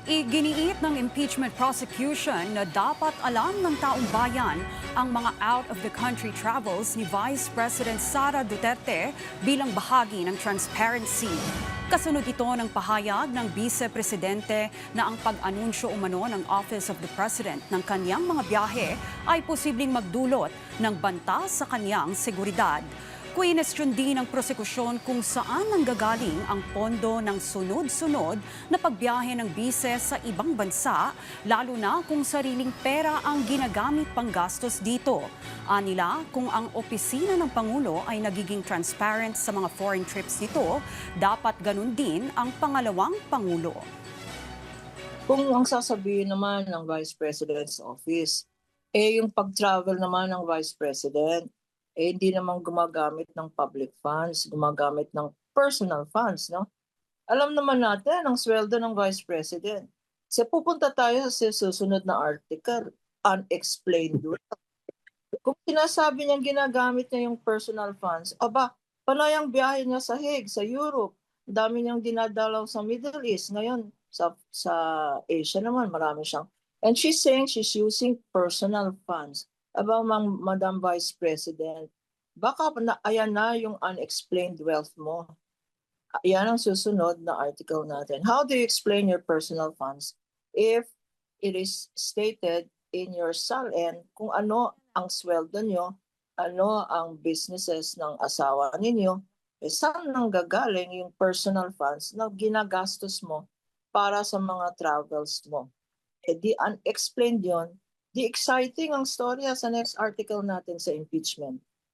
Iginiit ng impeachment prosecution na dapat alam ng taong bayan ang mga out-of-the-country travels ni Vice President Sara Duterte bilang bahagi ng transparency. Kasunod ito ng pahayag ng Vice Presidente na ang pag-anunsyo umano ng Office of the President ng kanyang mga biyahe ay posibleng magdulot ng banta sa kanyang seguridad. Kuinestyon din ng prosekusyon kung saan nanggagaling ang pondo ng sunod-sunod na pagbiyahe ng bise sa ibang bansa, lalo na kung sariling pera ang ginagamit panggastos dito. Anila, kung ang opisina ng Pangulo ay nagiging transparent sa mga foreign trips nito, dapat ganun din ang pangalawang Pangulo. Kung ang sasabihin naman ng Vice President's Office, yung pag-travel naman ng Vice President, hindi naman gumagamit ng public funds, gumagamit ng personal funds, no? Alam naman natin ang sweldo ng Vice President. So pupunta tayo sa susunod na article, unexplained wealth. Kung sinasabi niyang ginagamit niya yung personal funds, aba, panay ang biyahe niya sa Hague, sa Europe. Ang dami niyang dinadalaw sa Middle East. Ngayon, sa Asia naman, marami siyang. And she's saying she's using personal funds. Aba, Madam Vice President, baka ayan na yung unexplained wealth mo. Ayan ang susunod na article natin. How do you explain your personal funds if it is stated in your SALN kung ano ang sweldo nyo, ano ang businesses ng asawa ninyo, saan nang gagaling yung personal funds na ginagastos mo para sa mga travels mo. Di unexplained yon. Di exciting ang storya sa next article natin sa impeachment.